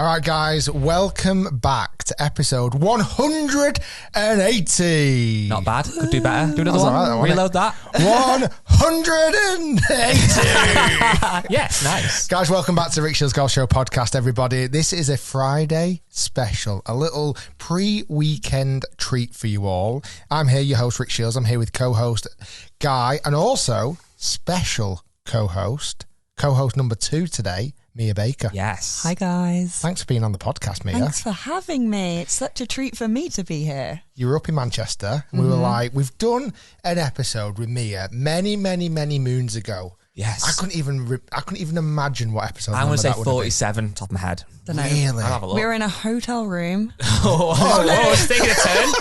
All right, guys, welcome back to episode 180. Not bad. Could do better. Do another one. Right, Reload that. 180. Yes, nice. Guys, welcome back to Rick Shiels Golf Show podcast, everybody. This is a Friday special, a little pre-weekend treat for you all. I'm here, your host, Rick Shiels. I'm here with co-host Guy, and also special co-host number 2 today, Mia Baker. Yes. Hi, guys. Thanks for being on the podcast, Mia. Thanks for having me. It's such a treat for me to be here. You were up in Manchester, and we were like, we've done an episode with Mia many moons ago. Yes. I couldn't even imagine what episode. I'm going to say that would have been. 47, top of my head. Don't know. Really? I'll have a look. We were in a hotel room. It's taking a turn.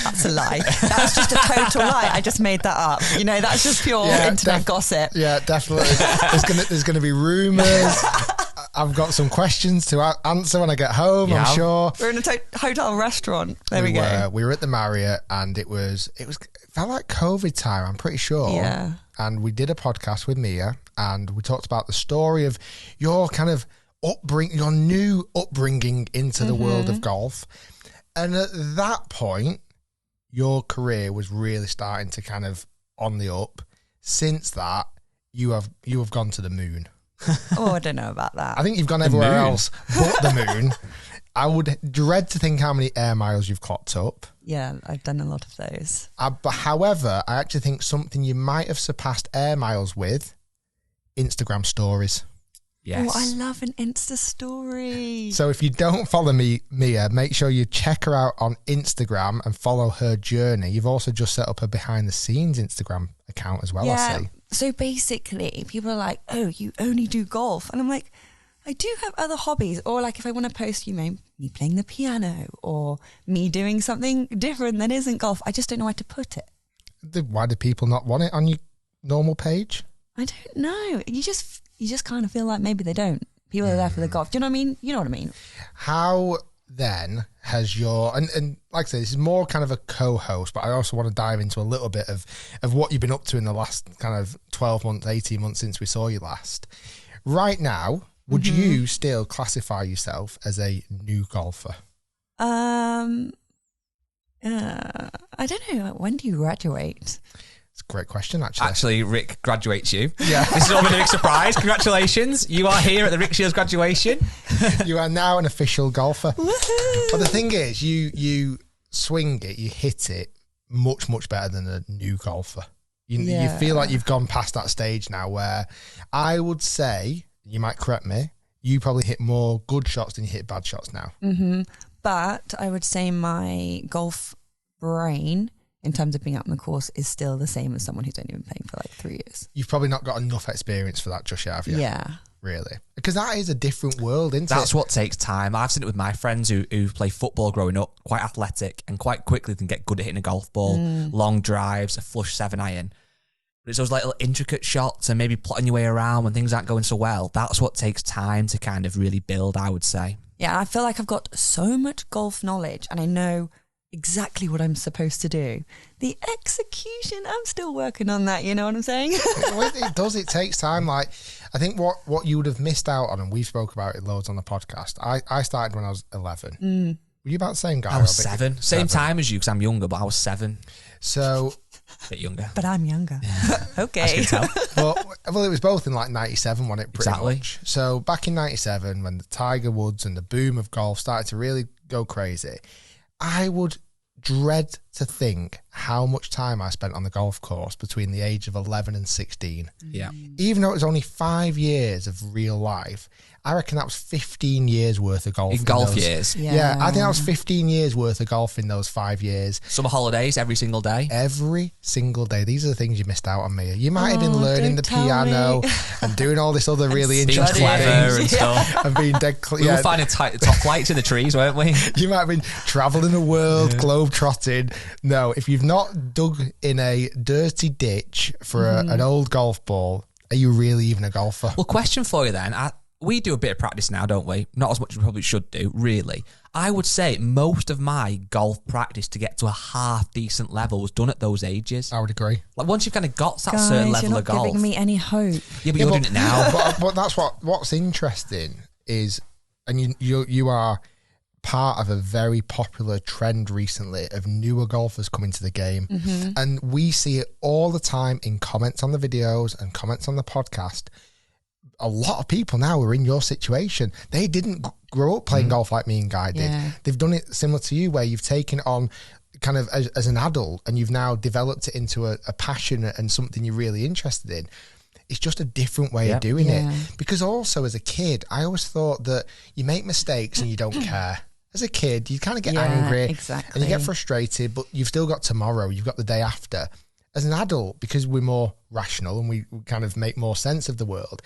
That's a lie. That's just a total lie. I just made that up. You know, that's just pure internet gossip. Yeah, definitely. There's gonna be rumours. I've got some questions to answer when I get home. Yeah. I'm sure. We're in a hotel restaurant. There we go. We were at the Marriott, and it felt like COVID time. I'm pretty sure. Yeah. And we did a podcast with Mia, and we talked about the story of your kind of your new upbringing into the world of golf. And at that point, your career was really starting to kind of on the up. Since that, you have gone to the moon. Oh, I don't know about that. I think you've gone everywhere else but the moon. I would dread to think how many air miles you've clocked up. Yeah, I've done a lot of those. But however, I actually think something you might have surpassed air miles with, Instagram stories. Yes. Oh, I love an Insta story. So if you don't follow Mia, make sure you check her out on Instagram and follow her journey. You've also just set up a behind the scenes Instagram account as well, I see. So basically, people are like, oh, you only do golf. And I'm like, I do have other hobbies. Or like if I want to post, me playing the piano or me doing something different that isn't golf. I just don't know where to put it. Why do people not want it on your normal page? I don't know. You just kind of feel like maybe they don't. People are there for the golf. Do you know what I mean? You know what I mean? How then has your, and like I say, this is more kind of a co-host, but I also want to dive into a little bit of what you've been up to in the last kind of 12 months, 18 months since we saw you last. Right now, would you still classify yourself as a new golfer? I don't know. When do you graduate? It's a great question, actually. Actually, Rick graduates you. Yeah. This is all been a big surprise. Congratulations. You are here at the Rick Shiels graduation. You are now an official golfer. Woohoo! But the thing is, you swing it, you hit it much better than a new golfer. You feel like you've gone past that stage now where I would say, you might correct me, you probably hit more good shots than you hit bad shots now. Mm-hmm. But I would say my golf brain, in terms of being out on the course, is still the same as someone who's only been playing for like 3 years. You've probably not got enough experience for that just yet, have you? Yeah. Really? Because that is a different world, isn't it? That's what takes time. I've seen it with my friends who play football growing up, quite athletic, and quite quickly can get good at hitting a golf ball, long drives, a flush 7-iron. But it's those like little intricate shots and maybe plotting your way around when things aren't going so well. That's what takes time to kind of really build, I would say. Yeah, I feel like I've got so much golf knowledge and I know exactly what I'm supposed to do. The execution, I'm still working on that, you know what I'm saying? It does. It takes time. Like, I think what you would have missed out on, and we spoke about it loads on the podcast, I started when I was 11. Were you about the same guy? I was 7. Same time as you because I'm younger, but I was 7. So... A bit younger. But I'm younger. Okay. As you can tell. Well, it was both in like 97, wasn't it? Pretty Exactly. much. So back in 97, when the Tiger Woods and the boom of golf started to really go crazy, I would dread to think how much time I spent on the golf course between the age of 11 and 16. Yeah. Even though it was only 5 years of real life, I reckon that was 15 years worth of golf. In golf years. Yeah, I think that was 15 years worth of golf in those 5 years. Summer holidays every single day. Every single day. These are the things you missed out on, Mia. You might have been learning the piano and doing all this other really interesting clever things. and stuff. And being dead We were finding top flights in the trees, weren't we? You might have been travelling the world, globe trotting. No, if you've not dug in a dirty ditch for an old golf ball, are you really even a golfer? Well, question for you then. We do a bit of practice now, don't we? Not as much as we probably should do, really. I would say most of my golf practice to get to a half decent level was done at those ages. I would agree. Like once you've kind of got that Guys, certain level you're of not golf. giving me any hope. Yeah, but you're doing it now. But that's what's interesting is and you are part of a very popular trend recently of newer golfers coming to the game. And we see it all the time in comments on the videos and comments on the podcast. A lot of people now are in your situation. They didn't grow up playing golf like me and Guy did. They've done it similar to you, where you've taken it on kind of as an adult, and you've now developed it into a passion and something you're really interested in. It's just a different way of doing it. Because also as a kid, I always thought that you make mistakes and you don't care. As a kid, you kind of get angry and you get frustrated, but you've still got tomorrow, you've got the day after. As an adult, because we're more rational and we kind of make more sense of the world,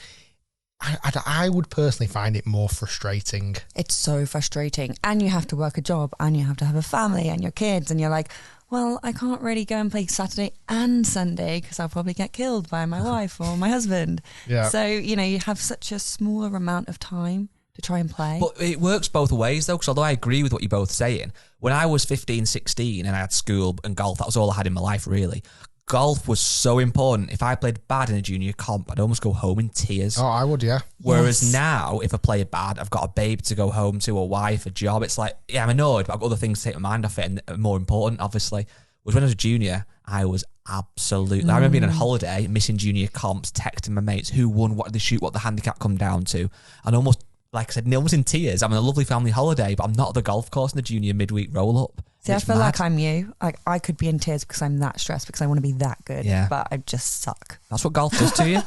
I would personally find it more frustrating. It's so frustrating. And you have to work a job and you have to have a family and your kids, and you're like, well, I can't really go and play Saturday and Sunday because I'll probably get killed by my wife or my husband. So, you have such a smaller amount of time to try and play. But it works both ways, though, because although I agree with what you're both saying, when I was 15, 16 and I had school and golf, that was all I had in my life, really. Golf was so important. If I played bad in a junior comp, I'd almost go home in tears. Oh, I would, yeah. Whereas now, if I play bad, I've got a babe to go home to, a wife, a job. It's like, yeah, I'm annoyed, but I've got other things to take my mind off it, and more important, obviously. Whereas when I was a junior, I was absolutely... I remember being on holiday, missing junior comps, texting my mates who won, what did they shoot, what the handicap come down to, and almost... Like I said, almost in tears. I'm on a lovely family holiday, but I'm not at the golf course in the junior midweek roll-up. See, I feel like I'm you. Like, I could be in tears because I'm that stressed, because I want to be that good. But I just suck. That's what golf does to you.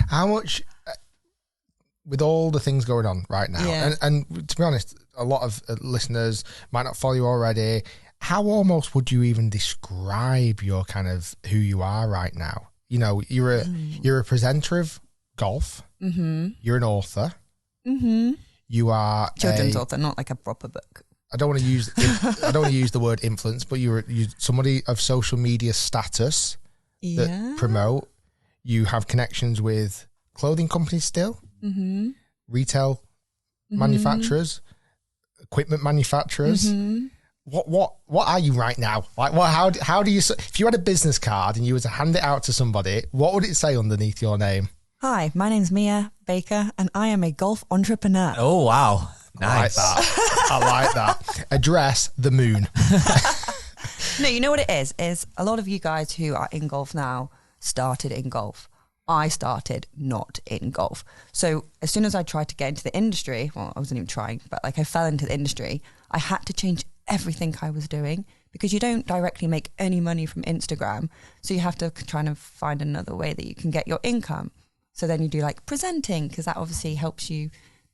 How much, with all the things going on right now, and to be honest, a lot of listeners might not follow you already. How almost would you even describe your kind of who you are right now? You're a presenter of golf. You're an author. You are children's author, not like a proper book. I don't want to use the word influence, but you're somebody of social media status that promote. You have connections with clothing companies still, retail manufacturers, equipment manufacturers. What are you right now? Like, how do you? If you had a business card and you were to hand it out to somebody, what would it say underneath your name? Hi, my name's Mia Baker, and I am a golf entrepreneur. Oh, wow. Nice. I like that. Address the moon. No, you know what it is a lot of you guys who are in golf now started in golf. I started not in golf. So as soon as I tried to get into the industry, well, I wasn't even trying, but like I fell into the industry, I had to change everything I was doing, because you don't directly make any money from Instagram. So you have to try to find another way that you can get your income. So then you do like presenting, because that obviously helps you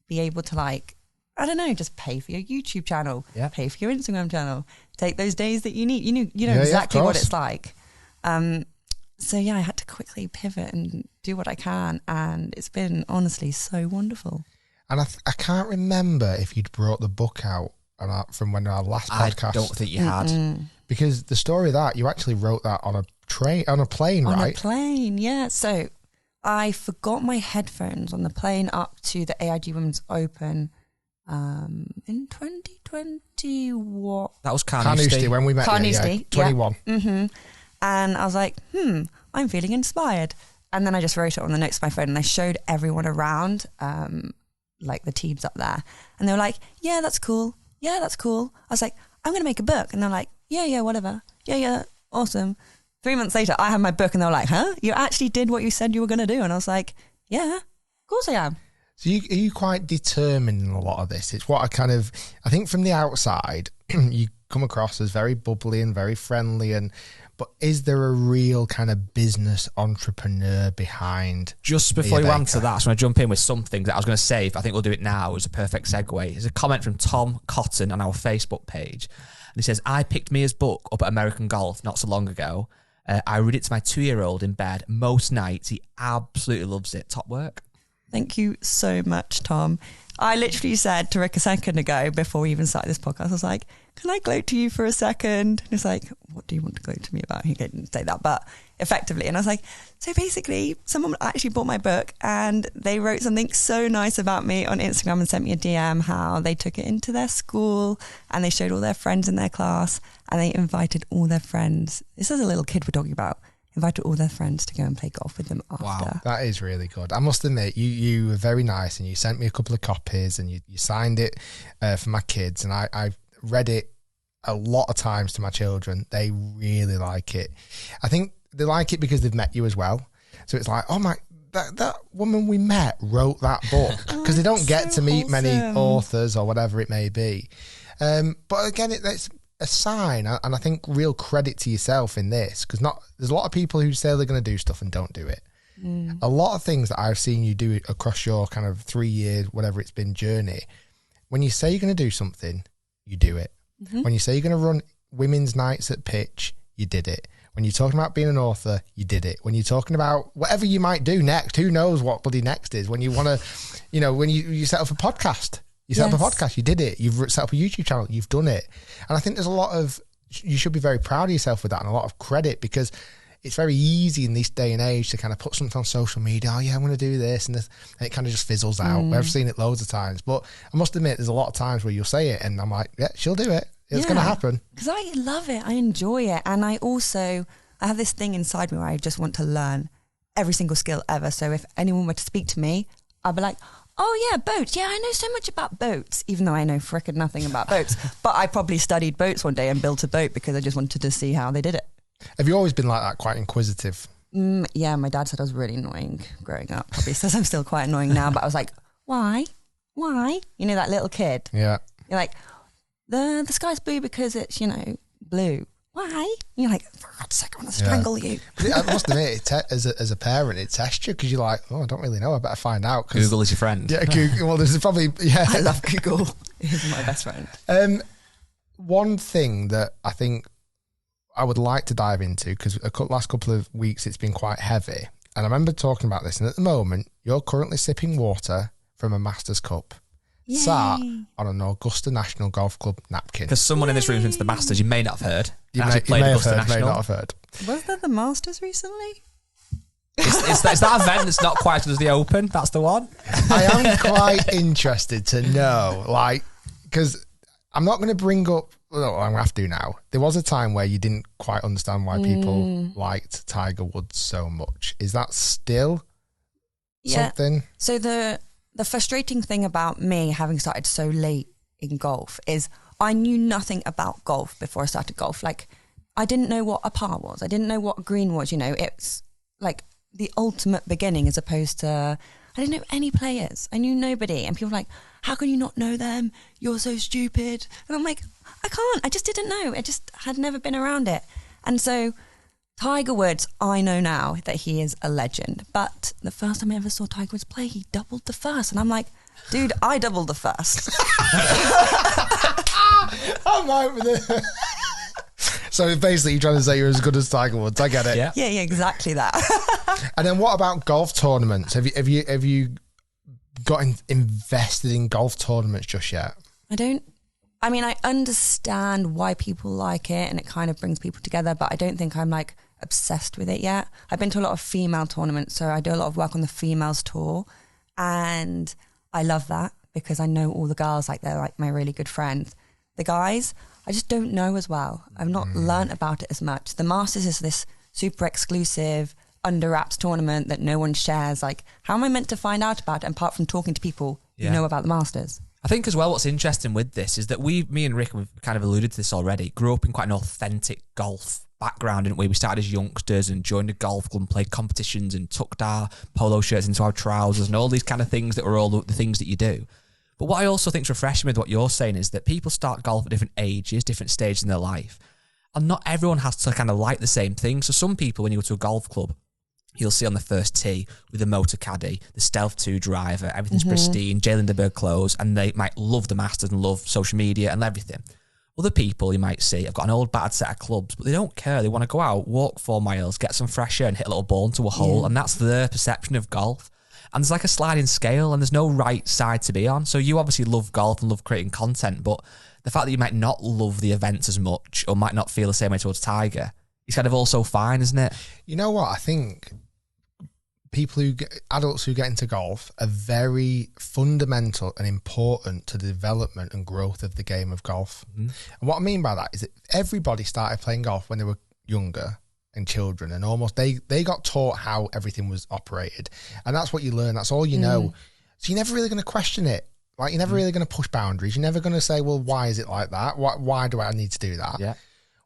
be able to, like, I don't know, just pay for your YouTube channel, pay for your Instagram channel, take those days that you need. You know exactly what it's like. So yeah, I had to quickly pivot and do what I can, and it's been honestly so wonderful. And I can't remember if you'd brought the book out from when our last podcast. I don't think you had, because the story of that, you actually wrote that on a plane, right? On a plane, yeah. So I forgot my headphones on the plane up to the AIG Women's Open in 2020. What? That was Carnoustie when we met. Carnoustie, 21. Yeah. And I was like, I'm feeling inspired. And then I just wrote it on the notes of my phone, and I showed everyone around, like the teams up there. And they were like, yeah, that's cool. Yeah, that's cool. I was like, I'm going to make a book. And they're like, yeah, whatever. Yeah, awesome. 3 months later, I had my book, and they were like, huh? You actually did what you said you were going to do? And I was like, yeah, of course I am. So are you quite determined in a lot of this? It's what I think from the outside, you come across as very bubbly and very friendly, but is there a real kind of business entrepreneur behind? Just before you answer that, I just want to jump in with something that I was going to say, but I think we'll do it now as a perfect segue. There's a comment from Tom Cotton on our Facebook page. And he says, I picked Mia's book up at American Golf not so long ago. I read it to my 2-year-old in bed most nights. He absolutely loves it. Top work. Thank you so much, Tom. I literally said to Rick a second ago, before we even started this podcast, I was like, can I gloat to you for a second? And he's like, what do you want to gloat to me about? He didn't say that, but effectively. And I was like, so basically, someone actually bought my book, and they wrote something so nice about me on Instagram and sent me a DM how they took it into their school, and they showed all their friends in their class, and they invited all their friends. This is a little kid we're talking about. invited all their friends to go and play golf with them after. Wow. That is really good. I must admit, you were very nice, and you sent me a couple of copies, and you signed it for my kids, and I read it a lot of times to my children. They really like it. I think they like it because they've met you as well. So it's like, oh my, that woman we met wrote that book, because they don't get to meet many authors or whatever it may be. But again, it's a sign, and I think real credit to yourself in this, because there's a lot of people who say they're going to do stuff and don't do it. A lot of things that I've seen you do across your kind of 3 years, whatever it's been, journey. When you say you're going to do something, you do it. When you say you're going to run women's nights at pitch, you did it. When you're talking about being an author, you did it. When you're talking about whatever you might do next, who knows what bloody next is. When you want to, when you set up a podcast, set up a podcast, you did it. You've set up a YouTube channel, you've done it. And I think there's a lot of, you should be very proud of yourself with that, and a lot of credit, because it's very easy in this day and age to kind of put something on social media. Oh yeah, I'm going to do this, and it kind of just fizzles out. I've seen it loads of times, but I must admit, there's a lot of times where you'll say it, and I'm like, yeah, she'll do it. It's going to happen. Because I love it. I enjoy it. And I have this thing inside me where I just want to learn every single skill ever. So if anyone were to speak to me, I'd be like, oh yeah, boats. Yeah, I know so much about boats, even though I know frickin' nothing about boats. But I probably studied boats one day and built a boat because I just wanted to see how they did it. Have you always been like that, quite inquisitive? Yeah, my dad said I was really annoying growing up. Probably says I'm still quite annoying now, but I was like, why? Why? You know, that little kid. Yeah. You're like, the sky's blue because it's, blue. Why? And you're like, for God's sake, I want to strangle you. But I must admit, as a parent, it tests you, because you're like, oh, I don't really know. I better find out. Google is your friend. Yeah, Google. Well, there's probably, yeah. I love Google. He's my best friend. One thing that I think I would like to dive into, because last couple of weeks it's been quite heavy, and I remember talking about this, and at the moment, you're currently sipping water from a Masters Cup. Yay. Sat on an Augusta National Golf Club napkin. Because someone in this room's been to the Masters, you may not have heard. You may have heard, may not have heard. Was there the Masters recently? It's that event that's not quite as the Open. That's the one. I am quite interested to know, because I'm not going to bring up, well, I'm going to have to now. There was a time where you didn't quite understand why people liked Tiger Woods so much. Is that still something? So the frustrating thing about me having started so late in golf is I knew nothing about golf before I started golf. Like, I didn't know what a par was. I didn't know what a green was. It's like the ultimate beginning, as opposed to, I didn't know any players. I knew nobody. And people were like, how can you not know them? You're so stupid. And I'm like, I can't. I just didn't know. I just had never been around it. And so Tiger Woods, I know now that he is a legend. But the first time I ever saw Tiger Woods play, he doubled the first. And I'm like, dude, I doubled the first. I'm out with it. So basically you're trying to say you're as good as Tiger Woods. I get it. Yeah, exactly that. And then what about golf tournaments? Have you got invested in golf tournaments just yet? I understand why people like it, and it kind of brings people together, but I don't think I'm like obsessed with it yet. I've been to a lot of female tournaments, so I do a lot of work on the females tour, and I love that because I know all the girls, like they're like my really good friends. The guys, I just don't know as well. I've not learnt about it as much. The Masters is this super exclusive under wraps tournament that no one shares. Like, how am I meant to find out about it apart from talking to people who know about the Masters? I think as well what's interesting with this is that me and Rick, we've kind of alluded to this already, grew up in quite an authentic golf background, didn't we? We started as youngsters and joined a golf club and played competitions and tucked our polo shirts into our trousers and all these kind of things that were all the things that you do. But what I also think is refreshing with what you're saying is that people start golf at different ages, different stages in their life, and not everyone has to kind of like the same thing. So some people, when you go to a golf club, you'll see on the first tee with a motor caddy, the Stealth 2 driver, everything's pristine, Jay Lindeberg clothes, and they might love the Masters and love social media and everything. Other people you might see have got an old battered set of clubs, but they don't care. They want to go out, walk 4 miles, get some fresh air and hit a little ball into a hole, and that's their perception of golf. And there's like a sliding scale, and there's no right side to be on. So you obviously love golf and love creating content, but the fact that you might not love the events as much or might not feel the same way towards Tiger is kind of also fine, isn't it? You know what? I think adults who get into golf are very fundamental and important to the development and growth of the game of golf. And what I mean by that is that everybody started playing golf when they were younger, and children, and almost they got taught how everything was operated, and that's what you learn. That's all you know. So you're never really going to question it. Like, you're never really going to push boundaries. You're never going to say, well, why is it like that? Why do I need to do that? Yeah.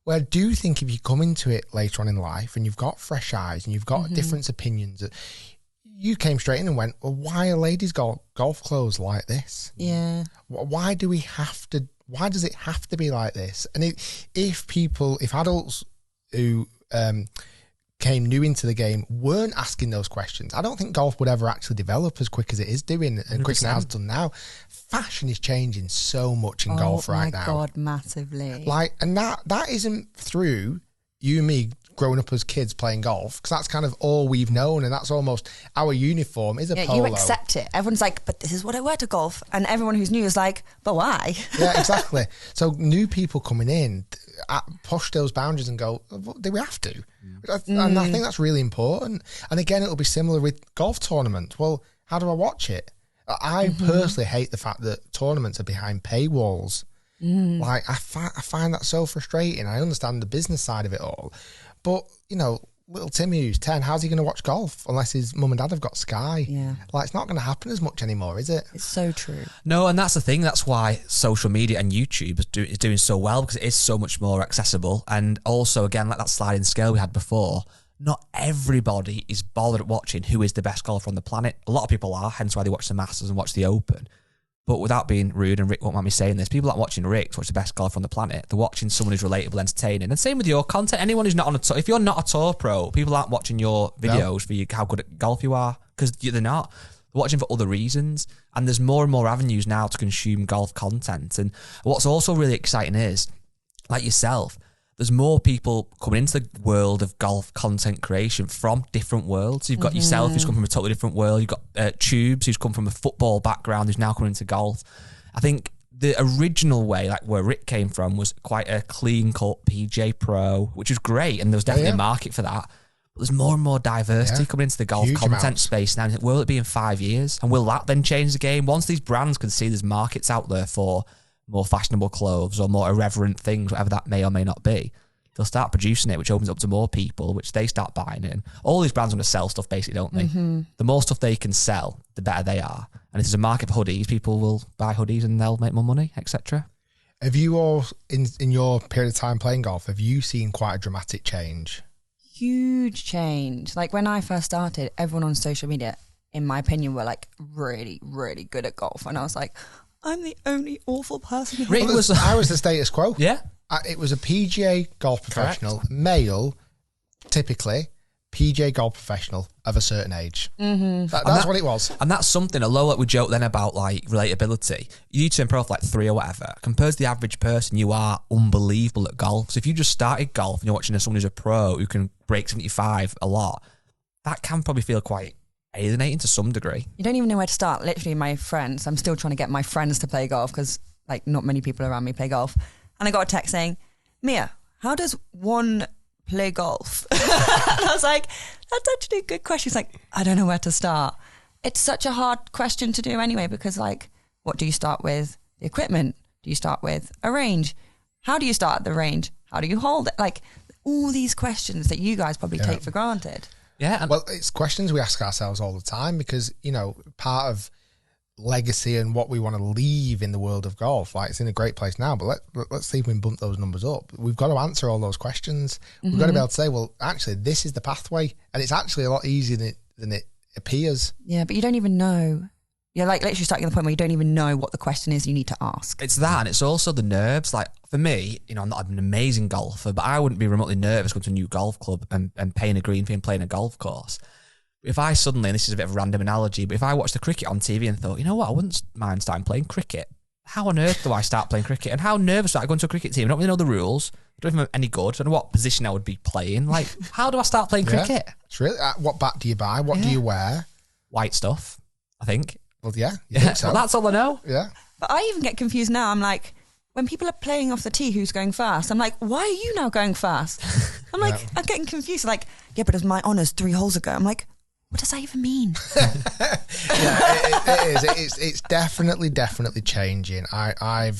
Well, I do think if you come into it later on in life and you've got fresh eyes and you've got different opinions, you came straight in and went, well, why are ladies' golf clothes like this? Yeah. Why does it have to be like this? And if adults who came new into the game weren't asking those questions, I don't think golf would ever actually develop as quick as it is doing and quick as it has done now. Fashion is changing so much in golf right now. Oh my God, massively. Like, and that isn't through you and me growing up as kids playing golf, because that's kind of all we've known, and that's almost our uniform is a polo. You accept it. Everyone's like, but this is what I wear to golf, and everyone who's new is like, but why? Yeah, exactly. So new people coming in push those boundaries and go, do we have to? And I think that's really important. And again, it'll be similar with golf tournaments. Well, how do I watch it? I personally hate the fact that tournaments are behind paywalls. Like, I find that so frustrating. I understand the business side of it all, but little Timmy who's 10, how's he going to watch golf unless his mum and dad have got Sky? Yeah. Like, it's not going to happen as much anymore, is it? It's so true. No, and that's the thing. That's why social media and YouTube is doing so well, because it is so much more accessible. And also, again, like that sliding scale we had before, not everybody is bothered at watching who is the best golfer on the planet. A lot of people are, hence why they watch the Masters and watch the Open. But without being rude, and Rick won't mind me saying this, people aren't watching Rick to watch the best golfer on the planet. They're watching someone who's relatable, entertaining. And same with your content. Anyone who's not on a tour, if you're not a tour pro, people aren't watching your videos for how good at golf you are, because they're not. They're watching for other reasons. And there's more and more avenues now to consume golf content. And what's also really exciting is, like yourself, there's more people coming into the world of golf content creation from different worlds. You've got yourself, who's come from a totally different world. You've got Tubes, who's come from a football background, who's now coming into golf. I think the original way, like where Rick came from, was quite a clean-cut PJ Pro, which was great, and there was definitely a market for that. But there's more and more diversity coming into the golf content space now. Will it be in 5 years? And will that then change the game? Once these brands can see there's markets out there for more fashionable clothes or more irreverent things, whatever that may or may not be, they'll start producing it, which opens up to more people, which they start buying in. All these brands want to sell stuff, basically, don't they? The more stuff they can sell, the better they are. And if there's a market for hoodies, people will buy hoodies and they'll make more money, etc. Have you all, in your period of time playing golf, have you seen quite a dramatic change? Huge change. Like, when I first started, everyone on social media, in my opinion, were like really, really good at golf. And I was like, I'm the only awful person who I was the status quo. Yeah. It was a PGA golf professional, male, typically, PGA golf professional of a certain age. That's what it was. And that's something, although like we joke then about like relatability, you turn pro for like 3 or whatever, compared to the average person, you are unbelievable at golf. So if you just started golf and you're watching someone who's a pro who can break 75 a lot, that can probably feel quite alienating to some degree. You don't even know where to start. Literally, my friends, I'm still trying to get my friends to play golf because like not many people around me play golf. And I got a text saying, Mia, how does one play golf? And I was like, that's actually a good question. It's like, I don't know where to start. It's such a hard question to do anyway, because like, what do you start with? The equipment? Do you start with a range? How do you start at the range? How do you hold it? Like all these questions that you guys probably take for granted. Yeah. Well, it's questions we ask ourselves all the time because, part of legacy and what we want to leave in the world of golf, like it's in a great place now, but let's see if we can bump those numbers up. We've got to answer all those questions. We've got to be able to say, well, actually, this is the pathway, and it's actually a lot easier than it appears. Yeah, but you don't even know. You're like literally starting at the point where you don't even know what the question is you need to ask. It's that, and it's also the nerves. Like for me, I'm not an amazing golfer, but I wouldn't be remotely nervous going to a new golf club and paying a green fee and playing a golf course. If I suddenly, and this is a bit of a random analogy, but if I watched the cricket on TV and thought, you know what, I wouldn't mind starting playing cricket. How on earth do I start playing cricket? And how nervous do I go into a cricket team? I don't really know the rules. I don't even know any good. I don't know what position I would be playing. Like, how do I start playing cricket? It's really, what bat do you buy? What do you wear? White stuff, I think. Well, you think so. Well, that's all I know. Yeah. But I even get confused now. I'm like, when people are playing off the tee, who's going fast? I'm like, why are you now going fast? I'm like, I'm getting confused. Like, yeah, but it was my honours 3 holes ago. I'm like, What does that even mean? It is. It's definitely changing. I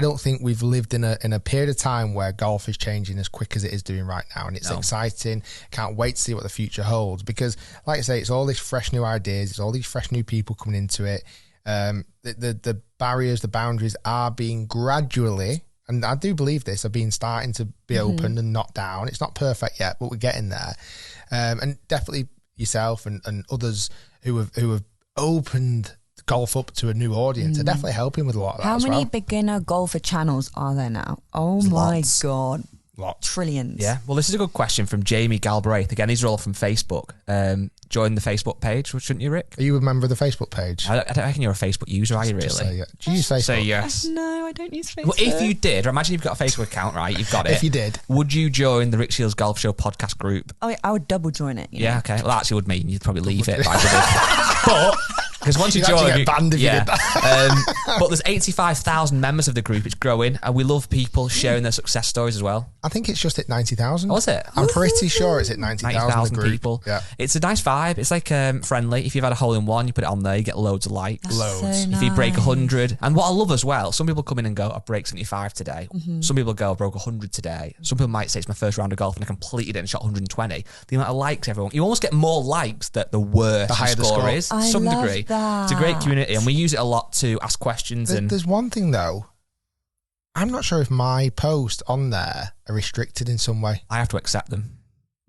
don't think we've lived in a period of time where golf is changing as quick as it is doing right now, and it's exciting. Can't wait to see what the future holds, because, like I say, it's all these fresh new ideas. It's all these fresh new people coming into it. The barriers, the boundaries are being gradually, and I do believe this, are starting to be opened and knocked down. It's not perfect yet, but we're getting there. And definitely yourself and others who have opened golf up to a new audience are definitely helping with a lot of that. How many well. beginner golfer channels are there now? Oh my God. Lots. Trillions. Yeah. Well, this is a good question from Jamie Galbraith. Again, these are all from Facebook. Join the Facebook page, shouldn't you, Rick? Are you a member of the Facebook page? I don't reckon you're a Facebook user, are you really? Just say, yeah. Do you use Facebook? Say yes. No, I don't use Facebook. Well, if you did, or imagine you've got a Facebook account, right? You've got it. If you did. Would you join the Rick Shiels Golf Show podcast group? Oh, I would double join it. Yeah, okay. Well, that actually would mean you'd probably leave it. But because once you You'd join, actually get banned if you did that. But there's 85,000 members of the group. It's growing, and we love people sharing their success stories as well. I think it's just at 90,000. Was it? I'm pretty sure it's at 90,000 people. Yeah. It's a nice vibe. It's like friendly. If you've had a hole in one, you put it on there, you get loads of likes. That's Loads. so If you break nice. 100, and what I love as well, some people come in and go, I break 75 today. Some people go, I broke 100 today. Some people might say it's my first round of golf and I completed it and shot 120. The amount of likes everyone, you almost get more likes the worse The higher your the score score. is, to I some love degree. that. It's a great community, and we use it a lot to ask questions. And There's one thing though. I'm not sure if my posts on there are restricted in some way, I have to accept them.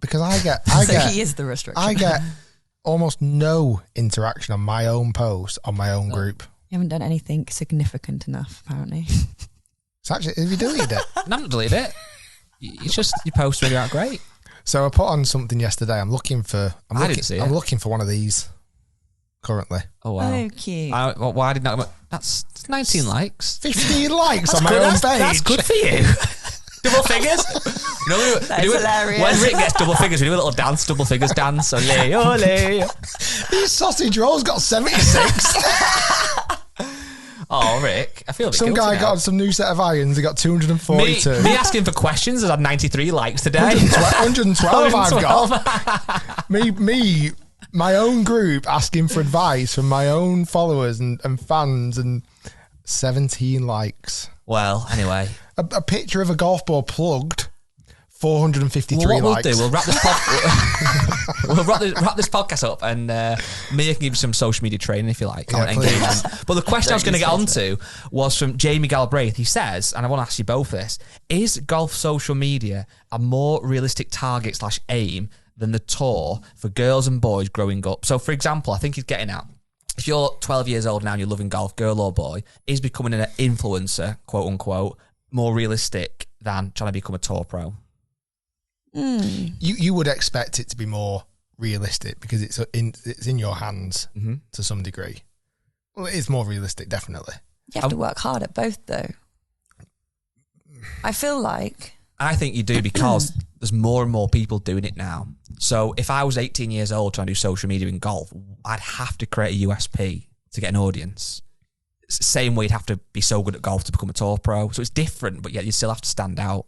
because I So get he is the restriction. I get almost no interaction on my own post on my own group. You haven't done anything significant enough, apparently. It's actually, have you deleted it? And I haven't deleted it. It's just your posts really aren't great. So I put on something yesterday. I'm looking for one of these currently. Oh wow. Oh, cute. Why did not? That's 19 likes. 15 likes on my own page. That's good for you. Double figures. That's hilarious. When Rick gets double figures, we do a little dance, double figures dance. Ole, ole. These sausage rolls got 76. Oh, Rick, I feel a bit Some guilty guy now. got on some new set of irons. He got 242. Me asking for questions has had 93 likes today. 112 I've got. Me, my own group asking for advice from my own followers and fans, and 17 likes. Well, anyway. A picture of a golf ball plugged, 453 What likes. we'll do, we'll wrap this wrap this podcast up, and Mia can give you some social media training if you like. Yeah, on please. engagement. But the question I was going to get onto was from Jamie Galbraith. He says, and I want to ask you both this: is golf social media a more realistic target / aim than the tour for girls and boys growing up? So, for example, I think he's getting at, if you're 12 years old now and you're loving golf, girl or boy, is becoming an influencer, quote unquote, more realistic than trying to become a tour pro? You would expect it to be more realistic because it's in your hands to some degree. Well, it is more realistic, definitely. You have to work hard at both, though. I feel like... I think you do, because there's more and more people doing it now. So if I was 18 years old trying to do social media in golf, I'd have to create a USP to get an audience. It's the same way you'd have to be so good at golf to become a tour pro. So it's different, but yet you still have to stand out.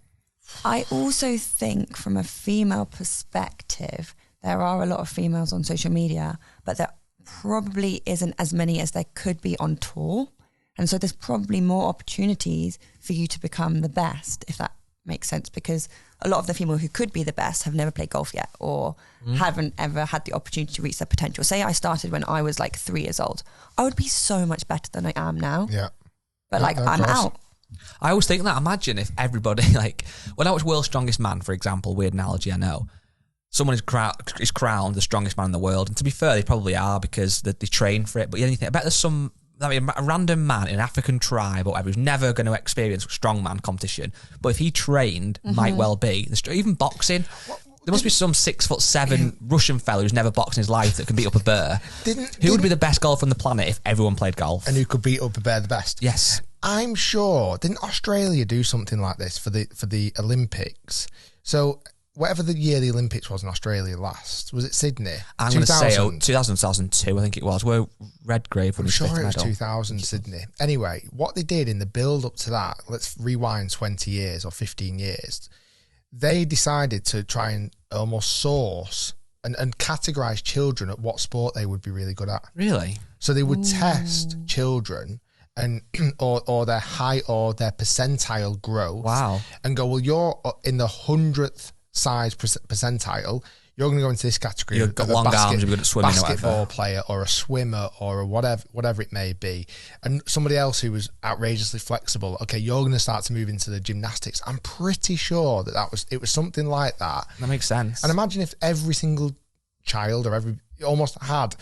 I also think from a female perspective, there are a lot of females on social media, but there probably isn't as many as there could be on tour. And so there's probably more opportunities for you to become the best, if that makes sense, because a lot of the female who could be the best have never played golf yet, or haven't ever had the opportunity to reach their potential. Say I started when I was like 3 years old. I would be so much better than I am now. Yeah. But Yeah, like, of I'm course. out. I always think that. Imagine if everybody, like, when I watch World's Strongest Man, for example, weird analogy, I know, someone is crowned the strongest man in the world. And to be fair, they probably are, because they train for it. But I bet there's a random man in an African tribe or whatever who's never going to experience strongman competition. But if he trained, might well be. Even boxing. There must be some 6'7" Russian fella who's never boxed in his life that can beat up a bear. Who would be the best golfer on the planet if everyone played golf? And who could beat up a bear the best? Yes. I'm sure. Didn't Australia do something like this for the Olympics? So whatever the year the Olympics was in Australia last, was it Sydney? I'm going to say 2002, I think it was, where Redgrave won I'm his sure fifth it was medal. 2000 Sydney. Anyway, what they did in the build up to that, let's rewind 20 years or 15 years, they decided to try and almost source and categorize children at what sport they would be really good at. Really? So they would test children and or their height or their percentile growth. Wow. And go, well, you're in the 100th size percentile. You're going to go into this category. You've got long arms, you're good at swimming or whatever. Basketball player or a swimmer or a whatever it may be. And somebody else who was outrageously flexible, okay, you're going to start to move into the gymnastics. I'm pretty sure it was something like that. That makes sense. And imagine if every single child or almost had,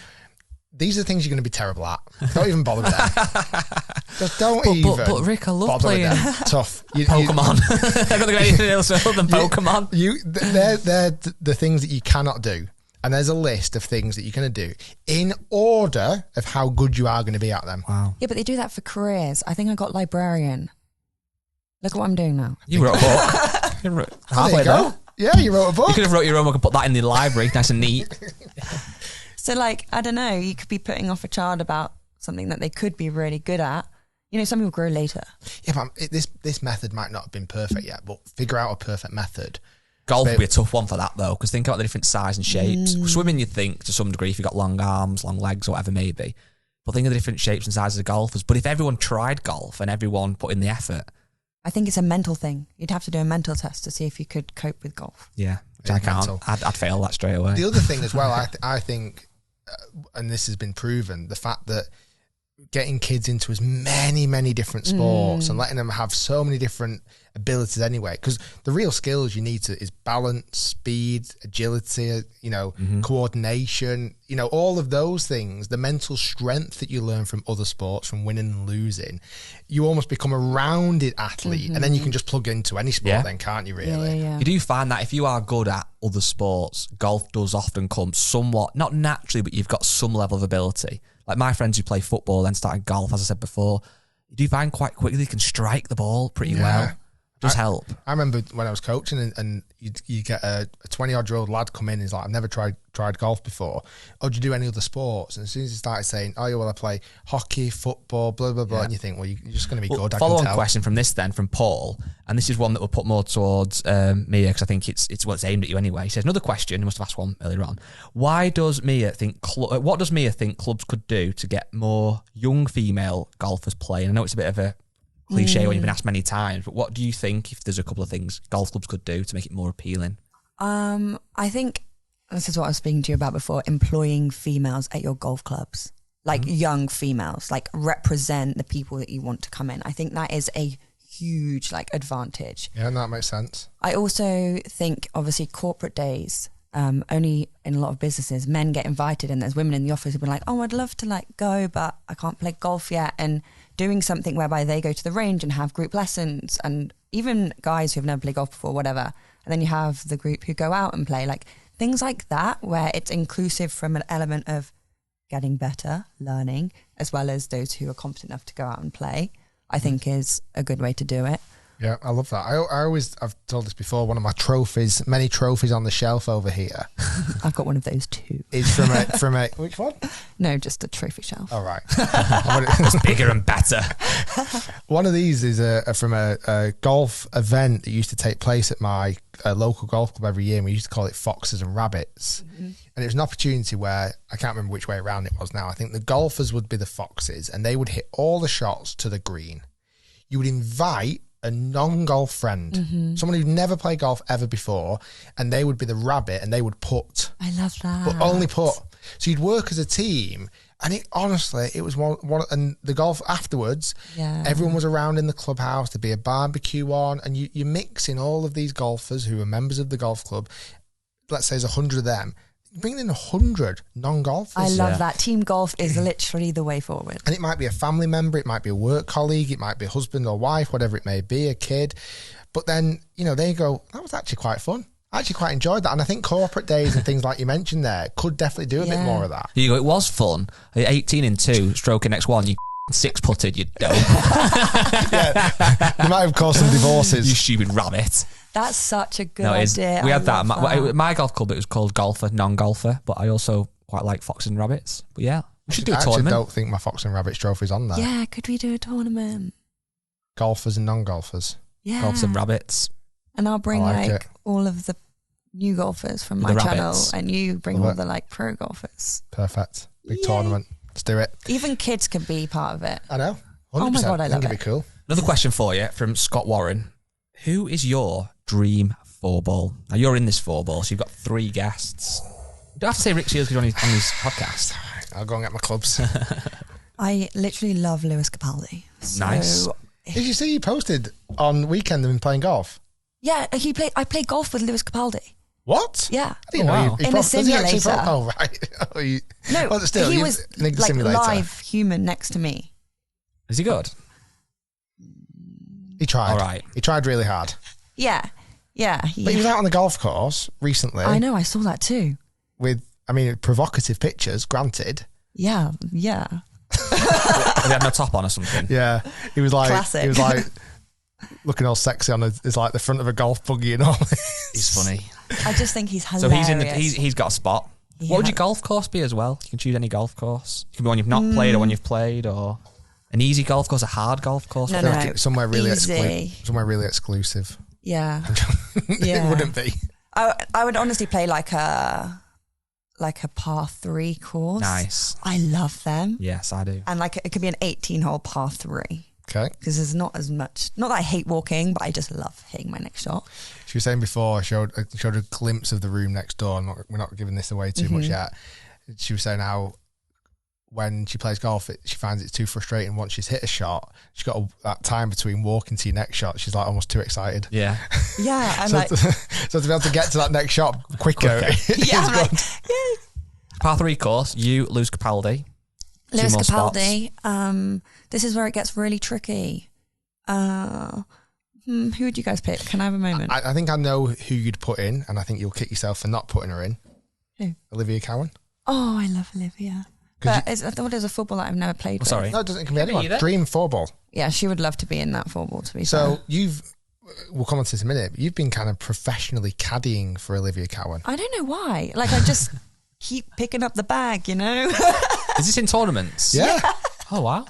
these are the things you're going to be terrible at. Don't even bother with them. Just don't even. But Rick, I love playing tough. Pokemon. I'm not going to get anything else other than Pokemon. They're the things that you cannot do. And there's a list of things that you're going to do in order of how good you are going to be at them. Wow. Yeah, but they do that for careers. I think I got librarian. Look at what I'm doing now. You wrote a book. You wrote halfway there you go. there. Yeah, you wrote a book. You could have wrote your own book and put that in the library, nice and neat. So, like, I don't know, you could be putting off a child about something that they could be really good at. You know, some people grow later. Yeah, but this method might not have been perfect yet, but figure out a perfect method. Golf would be a tough one for that, though, because think about the different size and shapes. Swimming, you'd think, to some degree, if you've got long arms, long legs, or whatever it may be. But think of the different shapes and sizes of golfers. But if everyone tried golf and everyone put in the effort... I think it's a mental thing. You'd have to do a mental test to see if you could cope with golf. Yeah, which I can't. I'd fail that straight away. The other thing as well, I think... and this has been proven, the fact that getting kids into as many different sports and letting them have so many different abilities anyway, because the real skills you need is balance, speed, agility, coordination, all of those things, the mental strength that you learn from other sports, from winning and losing, you almost become a rounded athlete, and then you can just plug into any sport then, can't you, really? Yeah. You do find that if you are good at other sports, golf does often come somewhat, not naturally, but you've got some level of ability. Like my friends who play football then started golf, as I said before, you do find quite quickly they can strike the ball pretty well. Does help. I remember when I was coaching and you get a 20-odd-year-old lad come in, he's like, I've never tried golf before. Oh, do you do any other sports? And as soon as he started saying, oh, yeah, well, I play hockey, football, blah, blah, blah, and you think, well, you're just going to be good. Follow-on question from this then, from Paul, and this is one that we'll put more towards Mia, because I think it's what's aimed at you anyway. He says, another question, he must have asked one earlier on. What does Mia think clubs could do to get more young female golfers playing? I know it's a bit of a cliche when you've been asked many times, but what do you think, if there's a couple of things golf clubs could do to make it more appealing? I think this is what I was speaking to you about before, employing females at your golf clubs, like young females, like represent the people that you want to come in. I think that is a huge advantage. Yeah, and that makes sense. I also think obviously corporate days, only in a lot of businesses, men get invited and there's women in the office who've been like, oh, I'd love to go, but I can't play golf yet. And doing something whereby they go to the range and have group lessons, and even guys who've never played golf before, whatever. And then you have the group who go out and play, things like that, where it's inclusive from an element of getting better, learning, as well as those who are competent enough to go out and play, I think is a good way to do it. Yeah, I love that. I've told this before, one of my trophies, many trophies on the shelf over here. I've got one of those too. Is from a which one? No, just a trophy shelf. All right. It's bigger and better. One of these is from a golf event that used to take place at my local golf club every year, and we used to call it Foxes and Rabbits. And it was an opportunity where, I can't remember which way around it was now, I think the golfers would be the foxes, and they would hit all the shots to the green. You would invite a non-golf friend, someone who'd never played golf ever before, and they would be the rabbit, and they would putt. I love that. But only putt. So you'd work as a team, and it was one and the golf afterwards, everyone was around in the clubhouse, there'd be a barbecue on, and you're mixing all of these golfers who are members of the golf club. Let's say there's 100 of them. Bringing in 100 non-golfers. I love that. Team golf is literally the way forward. And it might be a family member, it might be a work colleague, it might be a husband or wife, whatever it may be, a kid. But then, they go, that was actually quite fun. I actually quite enjoyed that. And I think corporate days and things like you mentioned there could definitely do a bit more of that. You go, it was fun. 18 and 2, stroking next one, you six-putted, you dope. You might have caused some divorces. You stupid rabbit. That's such a good idea. We had that. My golf club, it was called golfer, non-golfer, but I also quite like foxes and rabbits. But yeah, we should do a tournament. I don't think my Fox and Rabbits trophy's on there. Yeah, could we do a tournament? Golfers and non-golfers. Yeah. Golfers and rabbits. And I'll bring all of the new golfers from The my channel, rabbits. and you bring Love all it. the like pro golfers. Perfect. Big Yay. tournament. Let's do it. Even kids can be part of it. I know. 100%. Oh my God, I think love it'd be cool. Another question for you from Scott Warren. Who is your dream four-ball? Now, you're in this four-ball, so you've got 3 guests. You don't have to say Rick Shiels because you're on his podcast. I'll go and get my clubs. I literally love Lewis Capaldi. So, Nice. Did you see he posted on weekend them playing golf? Yeah, I played golf with Lewis Capaldi. What? Yeah. I didn't Oh, know wow. he In a does he actually simulator. Oh, right. Oh, No, well, still, he you- was in a like simulator. live human next to me. Is he good? He tried. All right. He tried really hard. Yeah. Yeah. But he was out on the golf course recently I know, I saw that too. with, provocative pictures, granted. Yeah. Yeah. Have he had no top on or something? Yeah. He was like, Classic. looking all sexy on it's like the front of a golf buggy and all this. He's funny. I just think he's So hilarious. he's got a spot. Yeah. What would your golf course be as well? You can choose any golf course. It can be one you've not played or one you've played, or an easy golf course, a hard golf course. No, I feel no. like it's somewhere really Easy. somewhere really exclusive. Yeah. It Yeah. wouldn't be. I would honestly play like a par 3 course. Nice. I love them. Yes, I do. And like it could be an 18-hole par 3 Okay. because there's not as much. Not that I hate walking, but I just love hitting my next shot. She was saying before, I showed a glimpse of the room next door. We're not giving this away too much yet. She was saying how when she plays golf, she finds it's too frustrating once she's hit a shot. She's got that time between walking to your next shot. She's like almost too excited. Yeah. Yeah, I'm So, like, so to be able to get to that next shot quicker. yeah, I'm like, yeah. Par 3 course, you lose Capaldi. Lewis more spots. Capaldi. This is where it gets really tricky. Who would you guys pick? Can I have a moment? I think I know who you'd put in, and I think you'll kick yourself for not putting her in. Who? Olivia Cowan. Oh, I love Olivia. But I thought it was a football that I've never played with. Sorry. No, it doesn't. It can be anyone. either. Dream four ball. Yeah, she would love to be in that football, to be So fair. we'll come on to this in a minute, but you've been kind of professionally caddying for Olivia Cowan. I don't know why. Like, I just keep picking up the bag, you know? Is this in tournaments? Yeah. Oh, wow.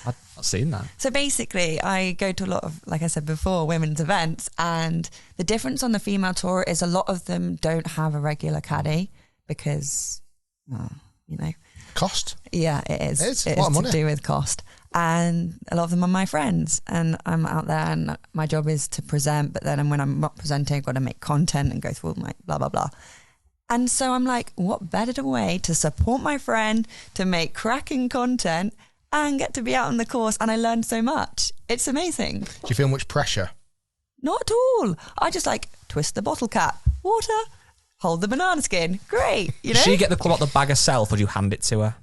I've not seen that. So basically, I go to a lot of, like I said before, women's events, and the difference on the female tour is a lot of them don't have a regular caddy because, you know. Cost. Yeah, it is. It's a It lot is of to money. do with cost. And a lot of them are my friends. And I'm out there and my job is to present, but then when I'm not presenting, I've got to make content and go through all my blah, blah, blah. And so I'm like, what better way to support my friend, to make cracking content and get to be out on the course? And I learned so much. It's amazing. Do you feel much pressure? Not at all. I just like twist the bottle cap, water, hold the banana skin. Great. You know? Does she get the club out the bag herself, or do you hand it to her?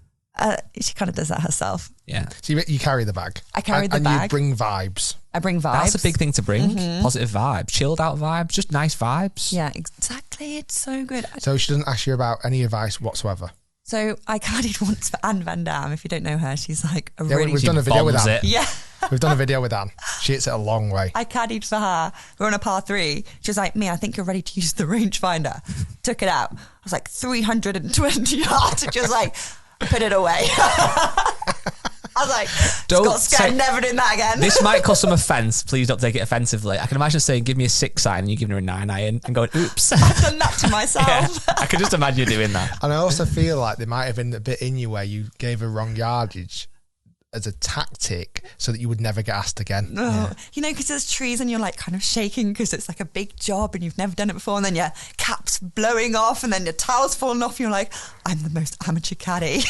She kind of does that herself. Yeah. So you carry the bag. I carry the and bag. you bring vibes. I bring vibes. That's a big thing to bring. Positive vibes, chilled out vibes, just nice vibes. Yeah, exactly. It's so good. So she doesn't ask you about any advice whatsoever. So I caddied once for Anne Van Dam. If you don't know her, she's like a Yeah, really... we've done a video with bombs Anne. it. Yeah, We've done a video with Anne. She hits it a long way. I caddied for her. We're on a par 3. She was like, I think you're ready to use the rangefinder. Took it out. I was like 320 yards. She was like, put it away. I was like, Don't Scott Scott, say- never doing that again. This might cause some offence. Please don't take it offensively. I can imagine saying, give me a 6 iron, and you giving her a 9 iron and going, oops. I've done that to myself. Yeah, I can just imagine you doing that. And I also feel like there might have been a bit in you where you gave her wrong yardage as a tactic so that you would never get asked again. Oh, you know, because there's trees and you're like kind of shaking because it's like a big job and you've never done it before, and then your cap's blowing off and then your towel's falling off and you're like, I'm the most amateur caddy.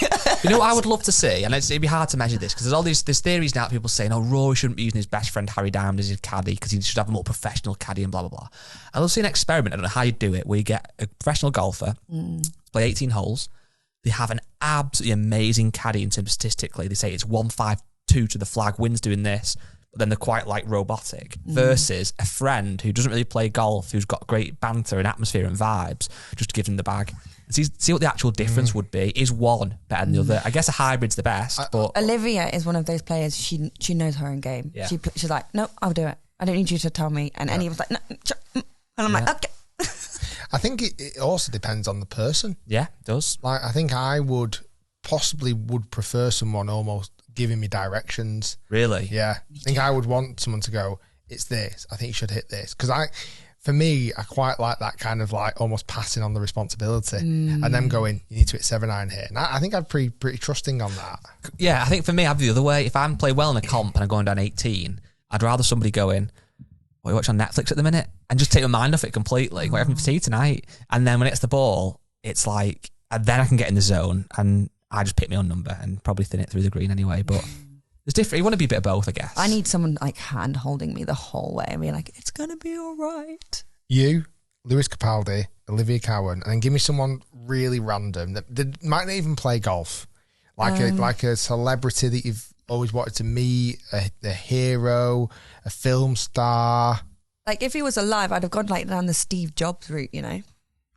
You know what I would love to see, and it'd be hard to measure this because there's all these theories now. People saying, "Oh, Rory shouldn't be using his best friend Harry Diamond as his caddy because he should have a more professional caddy and blah blah blah." I will see an experiment. I don't know how you do it, where you get a professional golfer, play 18 holes. They have an absolutely amazing caddy in terms of statistically. They say it's 152 to the flag, wins doing this, but then they're quite like robotic. Versus a friend who doesn't really play golf, who's got great banter and atmosphere and vibes, just gives them the bag. See what the actual difference would be. Is one better than the other? I guess a hybrid's the best, but Olivia is one of those players. She knows her own game. Yeah. She's like, no, I'll do it. I don't need you to tell me. And Annie was like, no, and I'm like, okay. I think it also depends on the person. yeah, it does. Like, I think I would prefer someone almost giving me directions. Really? Yeah. I think I would want someone to go, it's this. I think you should hit this. Because for me, I quite like that kind of like almost passing on the responsibility and them going, you need to hit 7-iron here. And I think I'd be pretty trusting on that. Yeah, I think for me, I'd be the other way. If I'm playing well in a comp and I'm going down 18, I'd rather somebody go in, what are you watching on Netflix at the minute? And just take my mind off it completely. What are you having for tea tonight? And then when it's the ball, it's like, and then I can get in the zone and I just pick my own number and probably thin it through the green anyway. But it's different. You want to be a bit of both, I guess. I need someone like hand holding me the whole way and be like, it's going to be all right. You, Lewis Capaldi, Olivia Cowan, and then give me someone really random that might not even play golf. Like a celebrity that you've always wanted to meet, a hero, a film star. Like if he was alive, I'd have gone like down the Steve Jobs route, you know.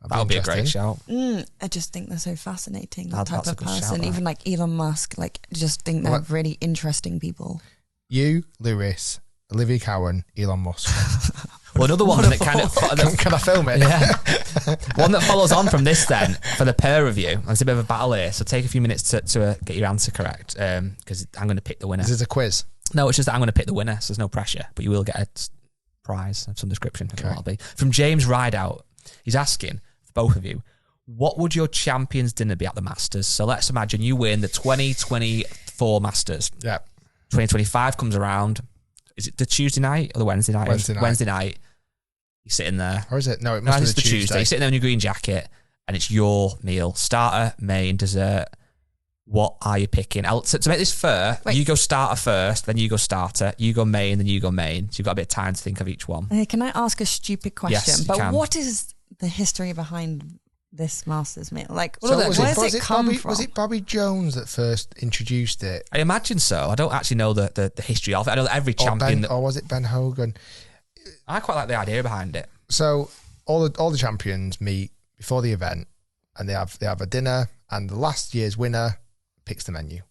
That would be a great shout. I just think they're so fascinating, That's type a of good person. shout, Even like Elon Musk, like just think they're really interesting people. You, Lewis, Olivia Cowan, Elon Musk. Well, another one that kind of... Can I film it? Yeah. One that follows on from this then, for the pair of you. It's a bit of a battle here, so take a few minutes to get your answer correct, because I'm going to pick the winner. Is this a quiz? No, it's just that I'm going to pick the winner, so there's no pressure, but you will get a prize of some description. Okay. That'll be. From James Rideout, he's asking, for both of you, what would your champions dinner be at the Masters? So let's imagine you win the 2024 Masters. Yeah. 2025 comes around. Is it the Tuesday night or the Wednesday night? Wednesday night. You're sitting there. Or is it? No, it must be the Tuesday. You're sitting there in your green jacket and it's your meal. Starter, main, dessert. What are you picking? To make this fair, you go starter first, then you go starter, you go main, then you go main. So you've got a bit of time to think of each one. Can I ask a stupid question? Yes, you can. What is the history behind this Masters meal? Like, So where does it come from? Was it Bobby Jones that first introduced it? I imagine so. I don't actually know the history of it. I know that every champion... Or was it Ben Hogan? I quite like the idea behind it. So all the champions meet before the event and they have a dinner, and the last year's winner picks the menu.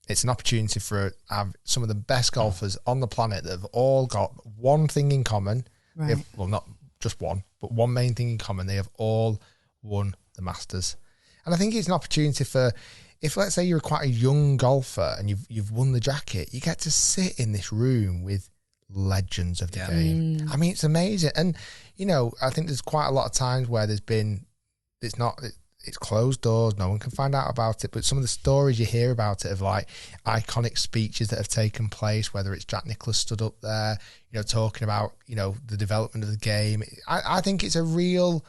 It's an opportunity for some of the best golfers on the planet that have all got one thing in common. Right. Well, not just one, but one main thing in common. They have all won the Masters. And I think it's an opportunity for, if let's say you're quite a young golfer and you've won the jacket, you get to sit in this room with legends of the game. I mean, it's amazing. And, you know, I think there's quite a lot of times where it's closed doors, no one can find out about it, but some of the stories you hear about it of like iconic speeches that have taken place, whether it's Jack Nicklaus stood up there, you know, talking about, you know, the development of the game. I think it's a real,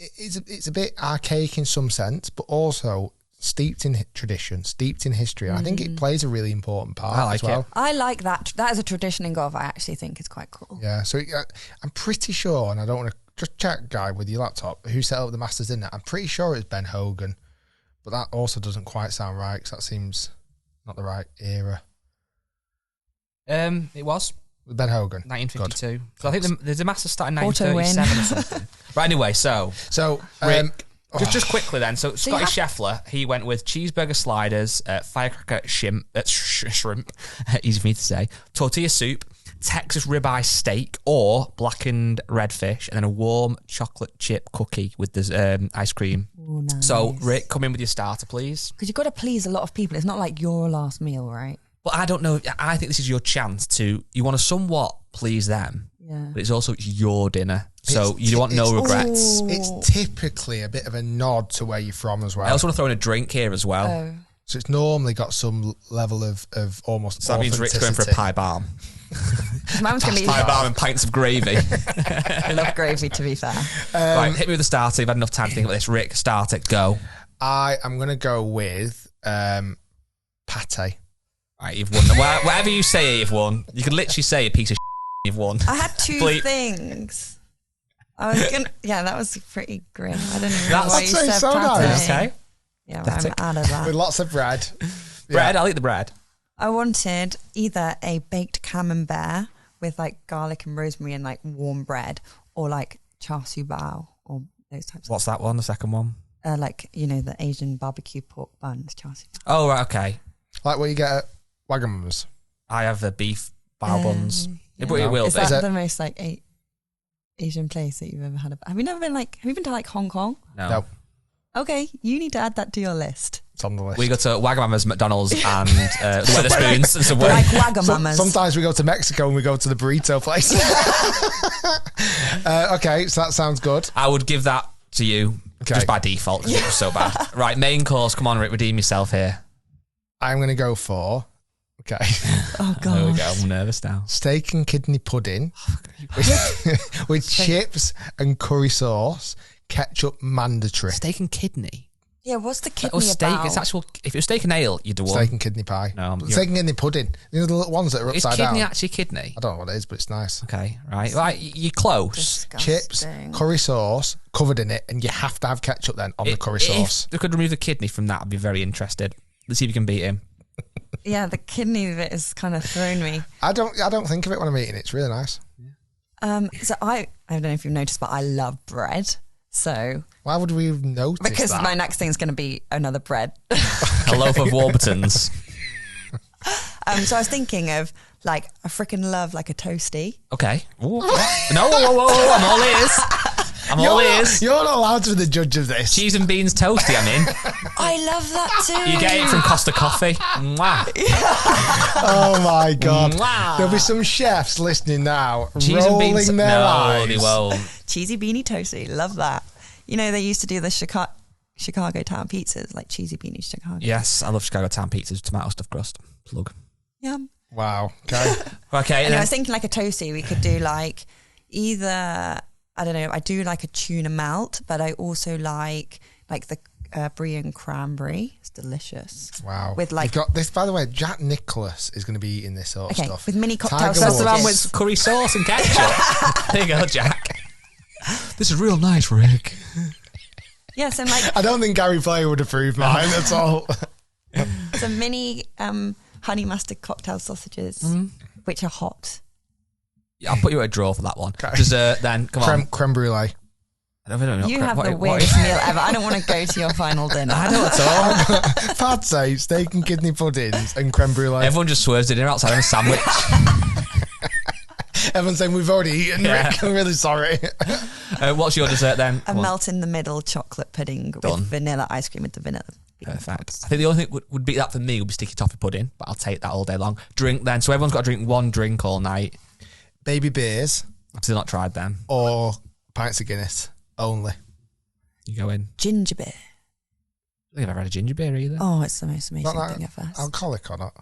it's a bit archaic in some sense, but also steeped in tradition, steeped in history. I think it plays a really important part as well. I like that. That is a tradition in golf. I actually think it's quite cool. Yeah, so I'm pretty sure, and I don't want to just check, guy, with your laptop, who set up the Masters dinner. I'm pretty sure it's Ben Hogan, but that also doesn't quite sound right because that seems not the right era. It was Ben Hogan, 1952. Good. So I think the Masters started in 1937 or something. But anyway, so Rick, just quickly then. So Scotty Scheffler, he went with cheeseburger sliders, firecracker shrimp, easy for me to say, tortilla soup, Texas ribeye steak, or blackened redfish, and then a warm chocolate chip cookie with the ice cream. Ooh, nice. So, Rick, come in with your starter, please. Because you've got to please a lot of people. It's not like your last meal, right? But I don't know. I think this is your chance to. You want to somewhat please them, but it's also your dinner, so you want no regrets. It's typically a bit of a nod to where you're from as well. I also want to throw in a drink here as well. Oh. So it's normally got some level of almost. So that means Rick's going for a pie balm. Mum's going to be pie balm and pints of gravy. I love gravy, to be fair. Right, hit me with the starter. You've had enough time to think about this. Rick, start it. Go. I am going to go with pate. Right, you've won. Whatever you say, you've won. You could literally say a piece of you've won. I had two things. I was gonna. Yeah, that was pretty grim. I don't know why you said so pate. nice. Okay. Yeah, well, I'm out of that. With lots of bread. Bread, I'll eat the bread. I wanted either a baked camembert with like garlic and rosemary and like warm bread, or like char siu bao, or those types. What's that one? The second one? Like, you know, the Asian barbecue pork buns, char siu bao. Oh, right, okay. Like what you get at Wagamama's. I have the beef bao buns. Yeah. But it will Is be. that the most like Asian place that you've ever had? Have you been to like Hong Kong? No. Okay, you need to add that to your list. It's on the list. We go to Wagamama's, McDonald's, and the Wetherspoons and Subway. Like Wagamama's. Sometimes we go to Mexico and we go to the burrito place. Okay, so that sounds good. I would give that to you just by default because it was so bad. Right, main course. Come on, Rick, redeem yourself here. I'm going to go for... Okay. Oh, God. There we go. I'm nervous now. Steak and kidney pudding with chips and curry sauce. Ketchup mandatory. Steak and kidney. Yeah, what's the kidney Or steak. about? It's actual. If it was steak and ale, you'd do one. Steak and kidney pie. No, steak and kidney pudding. You know the little ones that are Is upside kidney down? actually kidney? I don't know what it is, but it's nice. Okay, right. You're close. Disgusting. Chips, curry sauce, covered in it, and you have to have ketchup then on the curry sauce. If they could remove the kidney from that, I'd be very interested. Let's see if you can beat him. Yeah, the kidney bit has kind of thrown me. I don't think of it when I'm eating it. It's really nice. So I don't know if you've noticed, but I love bread. So Why would we have noticed because that? my next thing is going to be another bread. A loaf of Warburtons. So I was thinking of like I freaking love like a toasty. Okay. Ooh. No, whoa, I'm all ears. I'm all ears. You're not allowed to be the judge of this. Cheese and beans toasty, I'm in. I love that too. You get it from Costa Coffee. Mwah. Oh my God. Mwah. There'll be some chefs listening now, Cheese and rolling beans. their No, eyes. they won't. Cheesy beanie toasty. Love that. You know they used to do the Chicago town pizzas, like cheesy beanie Chicago. Yes, I love Chicago town pizzas, tomato stuffed crust. Plug. Yum. Wow. Okay. Okay. And I was thinking like a toasty, we could do like either, I don't know, I do like a tuna melt, but I also like the brie and cranberry. It's delicious. Wow. With like, You've got this, by the way, Jack Nicholas is going to be eating this sort of okay, stuff. with mini cocktail Tiger That's the Woods. one with curry sauce and ketchup. There you go, Jack. This is real nice, Rick. yes, and like I don't think Gary Player would approve mine at all. some mini honey mustard cocktail sausages, which are hot. Yeah, I'll put you at a draw for that one. Okay. Dessert then, come on. Creme brulee. I don't know. You have the weirdest meal ever. I don't want to go to your final dinner. I don't at all. I'd say steak and kidney puddings and creme brulee. Everyone just swerves dinner outside of a sandwich. Everyone's saying we've already eaten, Yeah. Rick. I'm really sorry. What's your dessert then? A Come on. melt in the middle chocolate pudding Done. with vanilla ice cream with the vanilla. Perfect. I think the only thing would beat that for me would be sticky toffee pudding, but I'll take that all day long. Drink then. So everyone's got to drink one drink all night. Baby beers I've still not tried them. or pints of Guinness only. You go in. Ginger beer. I don't think I've ever had a ginger beer either. Oh, it's the most amazing Not thing ever. alcoholic or not?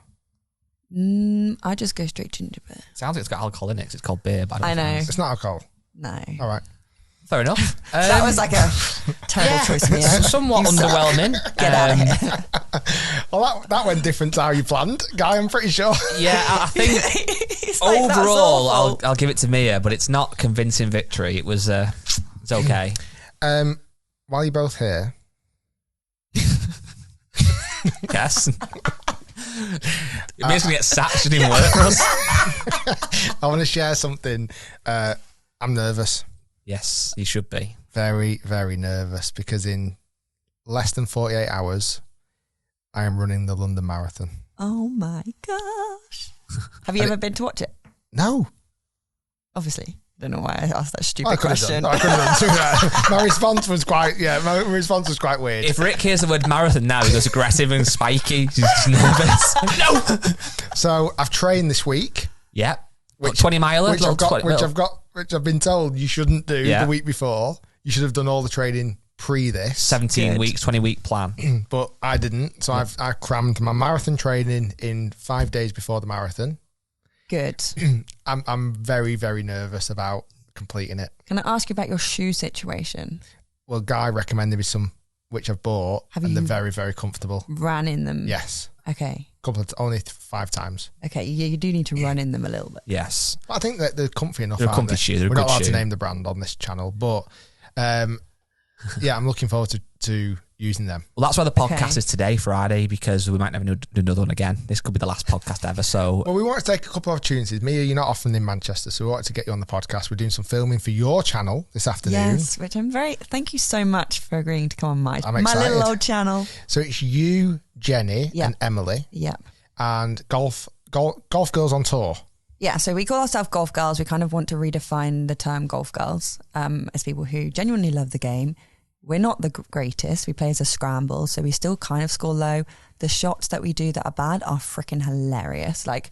I just go straight ginger beer. Sounds like it's got alcohol in it 'cause it's called beer, but I I don't know. It's not alcohol. No. All right. Fair enough. That was like a terrible choice for me. somewhat underwhelming. Get out of here. Well, that went different to how you planned, Guy, I'm pretty sure. Yeah, I think It's like, that's overall awful. I'll give it to Mia, but it's not convincing victory. It was it's okay. While you're both here, Yes. It makes me get sacked. It didn't work for us. I want to share something. I'm nervous. Yes, you should be. Very, very nervous because in less than 48 hours, I am running the London Marathon. Oh my gosh. Have you ever been to watch it? No. Obviously. Don't know why I asked that I stupid could have question. done. I could have done. My response was quite weird. If Rick hears the word marathon now, he goes aggressive and spiky. He's just nervous. No. So I've trained this week. Yeah. 20 miler. Which I've been told you shouldn't do Yeah. the week before. You should have done all the training pre this, 17 Good. weeks, 20-week plan. but I didn't. So I crammed my marathon training in 5 days before the marathon. Good. I'm very, very nervous about completing it. Can I ask you about your shoe situation? Well, Guy recommended me some which I've bought, Have and you- they're very, very comfortable. Ran in them? Yes, Okay. only 5 times. Okay. You do need to run in them a little bit. Yes. But I think that they're comfy enough. They're a aren't comfy they? shoe, they're a We're not good allowed to shoe. name the brand on this channel, but yeah, I'm looking forward to using them. Well, that's why the podcast Okay. is today, Friday, because we might never do another one again. This could be the last podcast ever. So Well, we wanted to take a couple of opportunities. Mia, you're not often in Manchester, so we wanted to get you on the podcast. We're doing some filming for your channel this afternoon. Yes, which I'm thank you so much for agreeing to come on my I'm little excited. old channel. So it's you, Jenny, Yeah. and Emily, Yep. and golf girls on tour. Yeah, so we call ourselves golf girls. We kind of want to redefine the term golf girls as people who genuinely love the game. we're not the greatest. We play as a scramble, so we still kind of score low. The shots that we do that are bad are freaking hilarious. Like,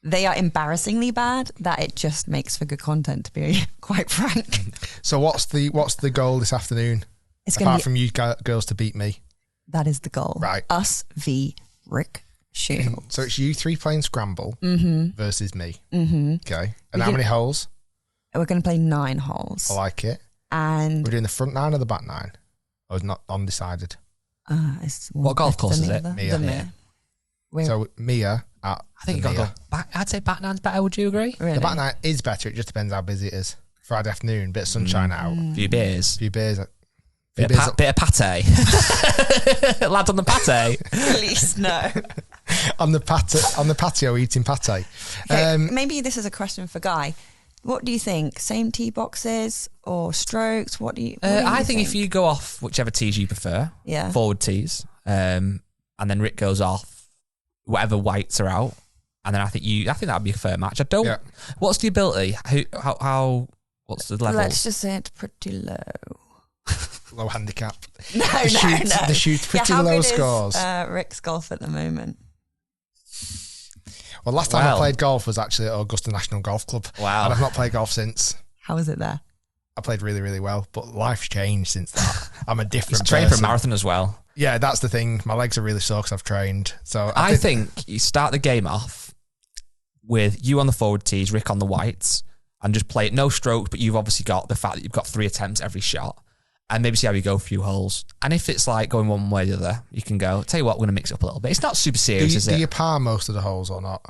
they are embarrassingly bad that it just makes for good content, to be quite frank. So what's the goal this afternoon? It's Apart from you girls to beat me. That is the goal. Right. Us v. Rick Shiels. So it's you three playing scramble versus me. Mm-hmm. Okay. And how many holes? We're going to play 9 holes. I like it. And we're doing the front 9 or the back 9? Or is not undecided? What golf course is it? Mia. So Mia at I think you got to go back. I'd say back 9's better. Would you agree? Really? The back 9 is better. It just depends how busy it is. Friday afternoon, bit of sunshine out. Few beers. Bit of pate. Lads on the pate. Please, no. on the patio eating pate. Okay, maybe this is a question for Guy. What do you think? Same tee boxes or strokes? What do you I think if you go off whichever tees you prefer, forward tees, and then Rick goes off whatever whites are out, and then I think that would be a fair match. I don't. Yeah. What's the ability? How? What's the level? Let's just say it's pretty low. Low handicap. No. They shoot pretty low scores. Rick's golf at the moment. Well, last time I played golf was actually at Augusta National Golf Club. Wow. And I've not played golf since. How was it there? I played really, really well, but life's changed since that. I'm a different person. Trained for a marathon as well. Yeah, that's the thing. My legs are really sore because I've trained. So I think you start the game off with you on the forward tees, Rick on the whites, and just play it no strokes, but you've obviously got the fact that you've got 3 attempts every shot. And maybe see how you go a few holes. And if it's like going one way or the other, you can go, tell you what, we're going to mix it up a little bit. It's not super serious, is it? Do you par most of the holes or not?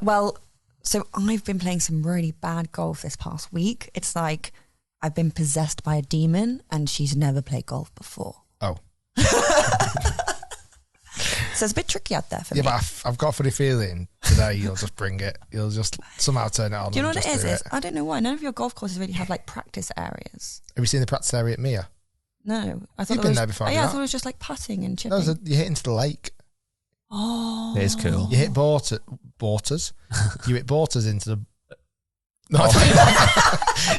Well, so I've been playing some really bad golf this past week. It's like I've been possessed by a demon and she's never played golf before. Oh. So it's a bit tricky out there for me. Yeah, but I've got a funny feeling today you'll just bring it. You'll just somehow turn it on. Do you know what it is? I don't know why. None of your golf courses really have like practice areas. Have you seen the practice area at Mia? No. I thought You've been there before. I thought it was just like putting and chipping. No, you hit into the lake. Oh. It is cool. You hit borters. You hit borters into the...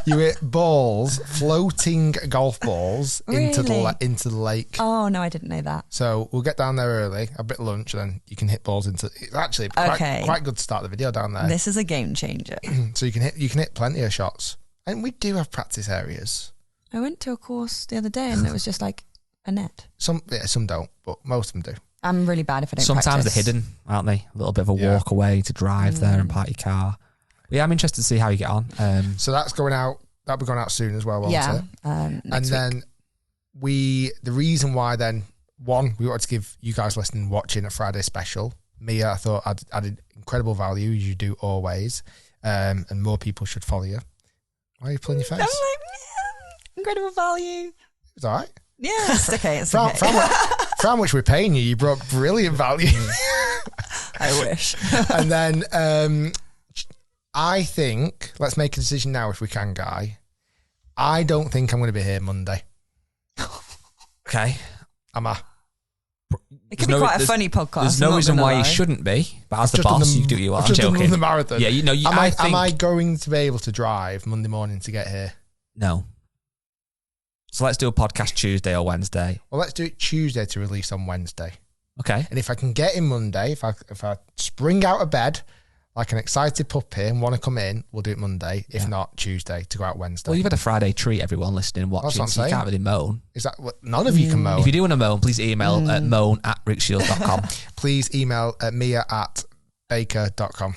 You hit balls, floating golf balls into the lake. Oh no, I didn't know that. So we'll get down there early, a bit of lunch, and then you can hit balls into. It's actually quite good to start the video down there. This is a game changer. So you can hit plenty of shots, and we do have practice areas. I went to a course the other day, and it was just like a net. Some don't, but most of them do. I'm really bad if I don't. Sometimes practice. they're hidden, aren't they? A little bit of a walk away to drive there and park your car. Yeah, I'm interested to see how you get on. So that's going out. That'll be going out soon as well, won't it? Next then week. The reason why then, one, we wanted to give you guys listening, watching a Friday special. Mia, I thought added incredible value, as you do always, and more people should follow you. Why are you pulling your face? I'm like, incredible value. It's all right. Yeah, it's okay. It's okay. For how much we're paying you, you brought brilliant value. I wish. And then I think, let's make a decision now if we can, Guy. I don't think I'm going to be here Monday. Okay. It could be quite a funny podcast. There's no reason why you shouldn't be, but as the boss, you do what you want. I'm joking. The marathon. Yeah, you know. Am I going to be able to drive Monday morning to get here? No. So let's do a podcast Tuesday or Wednesday. Well, let's do it Tuesday to release on Wednesday. Okay. And if I can get in Monday, if I spring out of bed like an excited puppy and want to come in, we'll do it Monday. If not, Tuesday to go out Wednesday. Well, you've had a Friday treat, everyone listening and watching, That's what I'm so you saying. can't really moan. Is that what? None of you can moan. If you do want to moan, please email at moan@rickshiels.com. Please email mia@baker.com.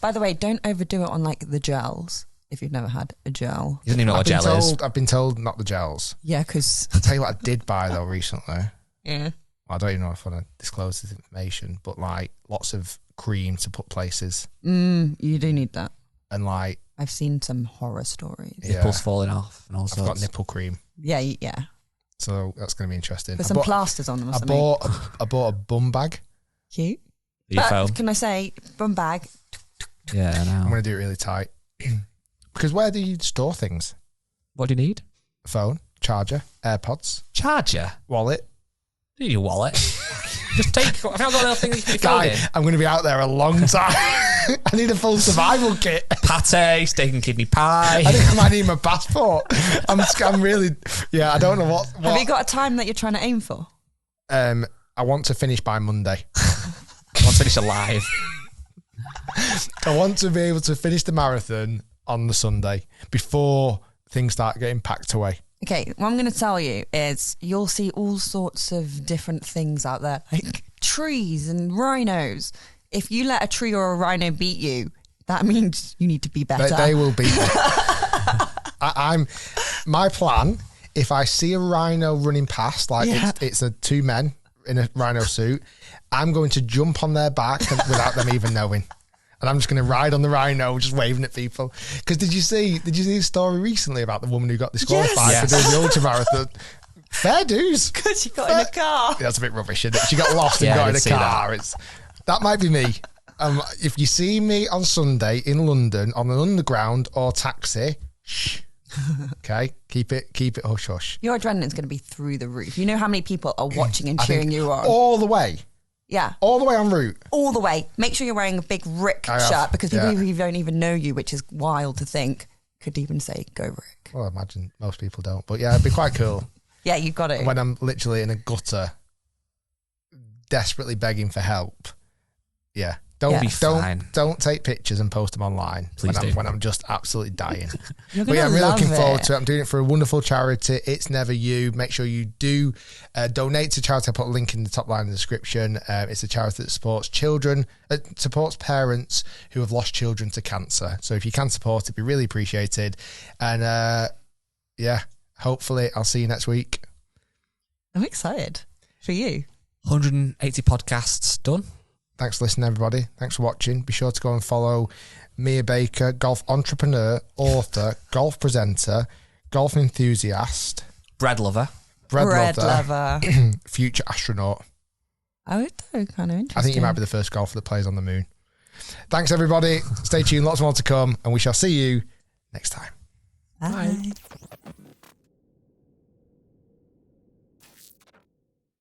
By the way, don't overdo it on like the gels. If you've never had a gel. You don't even know what gel is. I've been told not the gels. Yeah, because... I'll tell you what I did buy though recently. Yeah. Well, I don't even know if I want to disclose this information, but like lots of cream to put places. You do need that. And like... I've seen some horror stories. Nipples falling off and all sorts. I've got nipple cream. Yeah. So that's going to be interesting. Put some plasters on them or something. I bought a bum bag. Cute. But can I say, bum bag? Yeah, I know. I'm going to do it really tight. Because where do you store things? What do you need? Phone, charger, AirPods. Charger? Wallet. You need your wallet. Just take... Have you got a little thing that you can Guy, I'm going to be out there a long time. I need a full survival kit. Pate, steak and kidney pie. I think I might need my passport. I'm really, I don't know what. Have you got a time that you're trying to aim for? I want to finish by Monday. I want to finish alive. I want to be able to finish the marathon on the Sunday before things start getting packed away. Okay, what I'm going to tell you is you'll see all sorts of different things out there, like trees and rhinos. If you let a tree or a rhino beat you, that means you need to be better. They will beat me. My plan, if I see a rhino running past, like it's a two men in a rhino suit, I'm going to jump on their back without them even knowing. And I'm just going to ride on the rhino, just waving at people. Because did you see the story recently about the woman who got disqualified for doing the ultra marathon? Fair dues. Because she got in a car. That's a bit rubbish, isn't it? She got lost and got in a car. That might be me. If you see me on Sunday in London on an underground or taxi, shh. Okay, keep it hush hush. Your adrenaline's going to be through the roof. You know how many people are watching and cheering you on? All the way. Yeah. All the way en route. All the way. Make sure you're wearing a big Rick shirt because people who don't even know you, which is wild to think, could even say, go Rick. Well, I imagine most people don't. But yeah, it'd be quite cool. Yeah, you've got it. When I'm literally in a gutter, desperately begging for help. Yeah. Don't take pictures and post them online when I'm just absolutely dying. But yeah, I'm really looking forward to it. I'm doing it for a wonderful charity. It's Never You. Make sure you do donate to charity. I'll put a link in the top line in the description. It's a charity that supports children, supports parents who have lost children to cancer. So if you can support, it'd be really appreciated. And hopefully I'll see you next week. I'm excited for you. 180 podcasts done. Thanks for listening, everybody. Thanks for watching. Be sure to go and follow Mia Baker, golf entrepreneur, author, golf presenter, golf enthusiast, bread lover, future astronaut. Oh, kind of interesting. I think you might be the first golfer that plays on the moon. Thanks, everybody. Stay tuned. Lots more to come, and we shall see you next time. Bye.